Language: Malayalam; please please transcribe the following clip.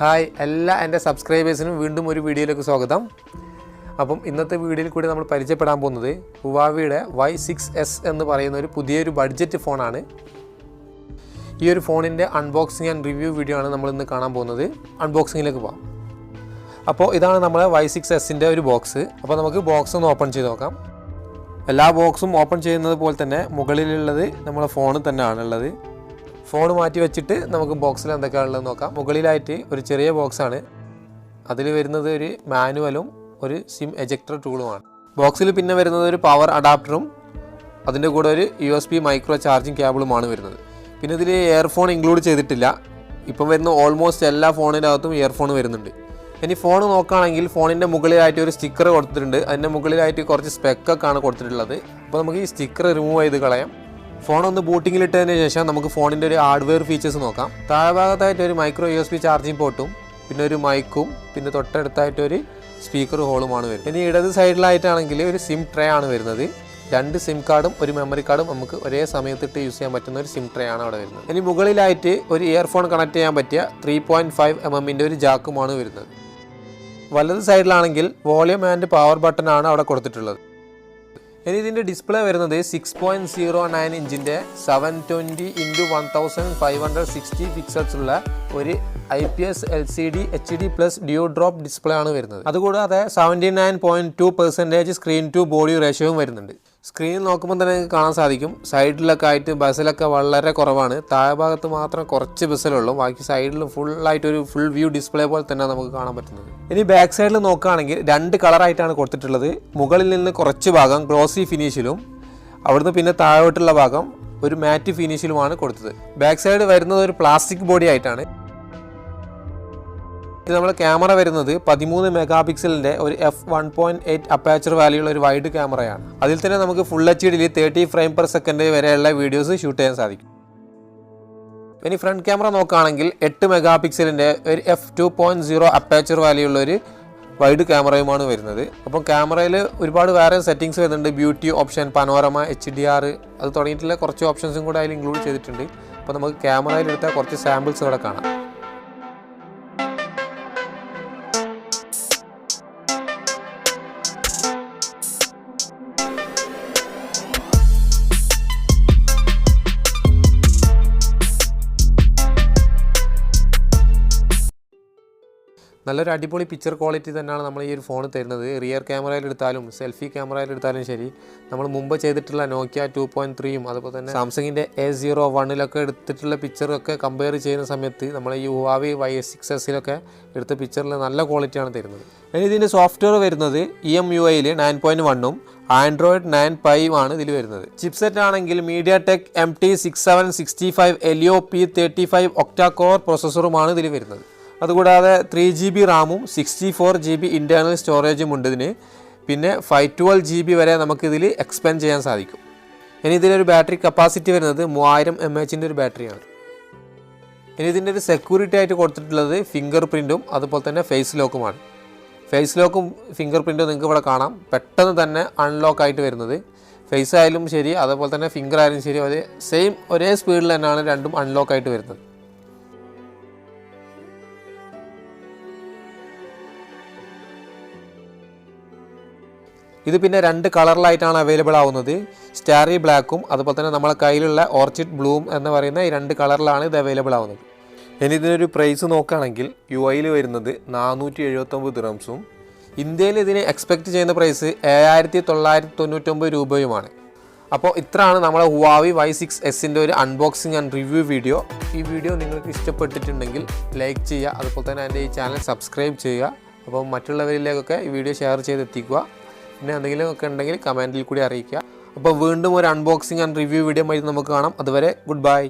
ഹായ് എല്ലാ എൻ്റെ സബ്സ്ക്രൈബേഴ്സിനും വീണ്ടും ഒരു വീഡിയോയിലേക്ക് സ്വാഗതം. അപ്പം ഇന്നത്തെ വീഡിയോയിൽ കൂടി നമ്മൾ പരിചയപ്പെടാൻ പോകുന്നത് ഹുവാവിയുടെ Y6S എന്ന് പറയുന്ന ഒരു പുതിയൊരു ബഡ്ജറ്റ് ഫോണാണ്. ഈ ഒരു ഫോണിൻ്റെ അൺബോക്സിങ് ആൻഡ് റിവ്യൂ വീഡിയോ ആണ് നമ്മൾ ഇന്ന് കാണാൻ പോകുന്നത്. അൺബോക്സിങ്ങിലേക്ക് പോകാം. അപ്പോൾ ഇതാണ് നമ്മളെ Y6Sൻ്റെ ഒരു ബോക്സ്. അപ്പോൾ നമുക്ക് ബോക്സ് ഒന്ന് ഓപ്പൺ ചെയ്ത് നോക്കാം. എല്ലാ ബോക്സും ഓപ്പൺ ചെയ്യുന്നത് പോലെ തന്നെ മുകളിലുള്ളത് നമ്മളെ ഫോണിൽ തന്നെയാണുള്ളത്. ഫോൺ മാറ്റി വെച്ചിട്ട് നമുക്ക് ബോക്സിൽ എന്തൊക്കെയാണുള്ളത് നോക്കാം. മുകളിലായിട്ട് ഒരു ചെറിയ ബോക്സാണ്. അതിൽ വരുന്നത് ഒരു മാനുവലും ഒരു സിം എജക്ടർ ടൂളുമാണ്. ബോക്സിൽ പിന്നെ വരുന്നത് ഒരു പവർ അഡാപ്റ്ററും അതിൻ്റെ കൂടെ ഒരു USB മൈക്രോ ചാർജിങ് കേബിളുമാണ് വരുന്നത്. പിന്നെ ഇതിൽ ഇയർഫോൺ ഇൻക്ലൂഡ് ചെയ്തിട്ടില്ല. ഇപ്പം വരുന്ന ഓൾമോസ്റ്റ് എല്ലാ ഫോണിൻ്റെ അകത്തും ഇയർഫോൺ വരുന്നുണ്ട്. ഇനി ഫോൺ നോക്കുകയാണെങ്കിൽ ഫോണിൻ്റെ മുകളിലായിട്ട് ഒരു സ്റ്റിക്കർ കൊടുത്തിട്ടുണ്ട്. അതിൻ്റെ മുകളിലായിട്ട് കുറച്ച് സ്പെക്കൊക്കെയാണ് കൊടുത്തിട്ടുള്ളത്. അപ്പോൾ നമുക്ക് ഈ സ്റ്റിക്കർ റിമൂവ് ചെയ്ത് കളയാം. ഫോൺ ഒന്ന് ബൂട്ടിങ്ങിലിട്ടതിന് ശേഷം നമുക്ക് ഫോണിൻ്റെ ഒരു ഹാർഡ്വെയർ ഫീച്ചേഴ്സ് നോക്കാം. താഴ്ഭാഗത്തായിട്ട് ഒരു മൈക്രോ USB ചാർജിങ് പോർട്ടും പിന്നെ ഒരു മൈക്കും പിന്നെ തൊട്ടടുത്തായിട്ട് ഒരു സ്പീക്കർ ഹോളുമാണ് വരുന്നത്. ഇനി ഇടത് സൈഡിലായിട്ടാണെങ്കിൽ ഒരു സിം ട്രേ ആണ് വരുന്നത്. 2 സിം കാർഡും ഒരു മെമ്മറി കാർഡും നമുക്ക് ഒരേ സമയത്തിട്ട് യൂസ് ചെയ്യാൻ പറ്റുന്ന ഒരു സിം ട്രേ ആണ് അവിടെ വരുന്നത്. ഇനി മുകളിലായിട്ട് ഒരു ഇയർഫോൺ കണക്ട് ചെയ്യാൻ പറ്റിയ 3.5mm ഒരു ജാക്കുമാണ് വരുന്നത്. വലത് സൈഡിലാണെങ്കിൽ വോളിയം ആൻഡ് പവർ ബട്ടൺ ആണ് അവിടെ കൊടുത്തിട്ടുള്ളത്. ഇനി ഇതിൻ്റെ ഡിസ്പ്ലേ വരുന്നത് 6.09 ഇഞ്ചിൻ്റെ 720x1560 പിക്സൽസ് ഉള്ള ഒരു IPS LCD HD+ due drop display ആണ് വരുന്നത്. അതുകൂടാതെ 79.2% സ്ക്രീൻ ടു ബോഡി റേഷ്യോയും വരുന്നുണ്ട്. സ്ക്രീൻ നോക്കുമ്പോൾ തന്നെ നിങ്ങൾക്ക് കാണാൻ സാധിക്കും സൈഡിലൊക്കെ ആയിട്ട് ബസലൊക്കെ വളരെ കുറവാണ്. താഴ്ഭാഗത്ത് മാത്രം കുറച്ച് ബസലുള്ളൂ. ബാക്കി സൈഡിൽ ഫുള്ളായിട്ട് ഒരു ഫുൾ വ്യൂ ഡിസ്പ്ലേ പോലെ തന്നെ നമുക്ക് കാണാൻ പറ്റുന്നത്. ഇനി ബാക്ക് സൈഡിൽ നോക്കുകയാണെങ്കിൽ 2 കളറായിട്ടാണ് കൊടുത്തിട്ടുള്ളത്. മുകളിൽ നിന്ന് കുറച്ച് ഭാഗം ഗ്ലോസി ഫിനിഷിലും അവിടുന്ന് പിന്നെ താഴോട്ടുള്ള ഭാഗം ഒരു മാറ്റ് ഫിനിഷിലുമാണ് കൊടുത്തത്. ബാക്ക് സൈഡ് വരുന്നത് ഒരു പ്ലാസ്റ്റിക് ബോഡി ആയിട്ടാണ്. ഇത് നമ്മൾ ക്യാമറ വരുന്നത് 13 മെഗാപിക്സലിൻ്റെ ഒരു f1.8 അപ്പാച്ചർ വാല്യുള്ള ഒരു വൈഡ് ക്യാമറയാണ്. അതിൽ തന്നെ നമുക്ക് ഫുൾ HDയിൽ 30 ഫ്രെയിം/സെക്കൻഡ് വരെയുള്ള വീഡിയോസ് ഷൂട്ട് ചെയ്യാൻ സാധിക്കും. ഇനി ഫ്രണ്ട് ക്യാമറ നോക്കുകയാണെങ്കിൽ 8 മെഗാപിക്സലിൻ്റെ ഒരു f2.0 അപ്പാച്ചർ വാല്യുള്ള ഒരു വൈഡ് ക്യാമറയുമാണ് വരുന്നത്. അപ്പം ക്യാമറയിൽ ഒരുപാട് വേറെ സെറ്റിങ്സ് വരുന്നുണ്ട്. ബ്യൂട്ടി ഓപ്ഷൻ, പനോരമ, HDR അത് തുടങ്ങിയിട്ടുള്ള കുറച്ച് ഓപ്ഷൻസും കൂടെ അതിൽ ഇൻക്ലൂഡ് ചെയ്തിട്ടുണ്ട്. അപ്പോൾ നമുക്ക് ക്യാമറയിലെടുത്ത കുറച്ച് സാമ്പിൾസ് ഇവിടെ കാണാം. നല്ലൊരു അടിപൊളി പിക്ചർ ക്വാളിറ്റി തന്നെയാണ് നമ്മൾ ഈ ഒരു ഫോൺ തരുന്നത്. റിയർ ക്യാമറയിലെടുത്താലും സെൽഫി ക്യാമറയിലെടുത്താലും ശരി, നമ്മൾ മുമ്പ് ചെയ്തിട്ടുള്ള നോക്കിയ 2.3യും അതുപോലെ തന്നെ സാംസങ്ങിൻ്റെ A01 എടുത്തിട്ടുള്ള പിക്ചറൊക്കെ കമ്പയർ ചെയ്യുന്ന സമയത്ത് നമ്മൾ ഈ ഹുവാവി Y6Sലൊക്കെ എടുത്ത പിക്ചറിൽ നല്ല ക്വാളിറ്റിയാണ് തരുന്നത്. ഇനി ഇതിൻ്റെ സോഫ്റ്റ്വെയർ വരുന്നത് EMUIയിൽ 9.1ഉം ആൻഡ്രോയിഡ് 9 Pie ആണ് ഇതിൽ വരുന്നത്. ചിപ്സെറ്റ് ആണെങ്കിൽ MediaTek MT6765 Helio P35 octa core പ്രോസസ്സറുമാണ് ഇതിൽ വരുന്നത്. അതുകൂടാതെ 3GB റാമും 64GB ഇൻറ്റേർണൽ സ്റ്റോറേജും ഉണ്ട് ഇതിന്. പിന്നെ 512GB വരെ നമുക്കിതിൽ എക്സ്പാൻഡ് ചെയ്യാൻ സാധിക്കും. ഇനി ഇതിലൊരു ബാറ്ററി കപ്പാസിറ്റി വരുന്നത് 3000 mAh ഒരു ബാറ്ററിയാണ്. ഇനി ഇതിൻ്റെ ഒരു സെക്യൂരിറ്റി ആയിട്ട് കൊടുത്തിട്ടുള്ളത് ഫിംഗർ പ്രിൻറ്റും അതുപോലെ തന്നെ ഫേസ് ലോക്കുമാണ്. ഫേസ് ലോക്കും ഫിംഗർ പ്രിൻറ്റും നിങ്ങൾക്ക് ഇവിടെ കാണാം. പെട്ടെന്ന് തന്നെ അൺലോക്ക് ആയിട്ട് വരുന്നത്. ഫേസ് ആയാലും ശരി അതുപോലെ തന്നെ ഫിംഗർ ആയാലും ശരി ഒരേ സ്പീഡിൽ തന്നെയാണ് രണ്ടും അൺലോക്ക് ആയിട്ട് വരുന്നത്. ഇത് പിന്നെ 2 കളറിലായിട്ടാണ് അവൈലബിൾ ആവുന്നത്. സ്റ്റാറി ബ്ലാക്കും അതുപോലെ തന്നെ നമ്മളെ കയ്യിലുള്ള ഓർച്ചിഡ് ബ്ലൂം എന്ന് പറയുന്ന ഈ 2 കളറിലാണ് ഇത് അവൈലബിൾ ആവുന്നത്. ഇനി ഇതിനൊരു പ്രൈസ് നോക്കുകയാണെങ്കിൽ UAEയിൽ വരുന്നത് 479 ദിർഹംസും ഇന്ത്യയിൽ ഇതിന് എക്സ്പെക്റ്റ് ചെയ്യുന്ന പ്രൈസ് 7999 രൂപയുമാണ്. അപ്പോൾ ഇത്രയാണ് നമ്മളെ ഹുവാവി Y6Sൻ്റെ ഒരു അൺബോക്സിങ് ആൻഡ് റിവ്യൂ വീഡിയോ. ഈ വീഡിയോ നിങ്ങൾക്ക് ഇഷ്ടപ്പെട്ടിട്ടുണ്ടെങ്കിൽ ലൈക്ക് ചെയ്യുക. അതുപോലെ തന്നെ എൻ്റെ ഈ ചാനൽ സബ്സ്ക്രൈബ് ചെയ്യുക. അപ്പോൾ മറ്റുള്ളവരിലേക്കൊക്കെ ഈ വീഡിയോ ഷെയർ ചെയ്തെത്തിക്കുക. പിന്നെ എന്തെങ്കിലും ഒക്കെ ഉണ്ടെങ്കിൽ കമൻറ്റിൽ കൂടി അറിയിക്കുക. അപ്പോൾ വീണ്ടും ഒരു അൺബോക്സിങ് ആൻഡ് റിവ്യൂ വീഡിയോ ആയിട്ട് നമുക്ക് കാണാം. അതുവരെ ഗുഡ് ബൈ.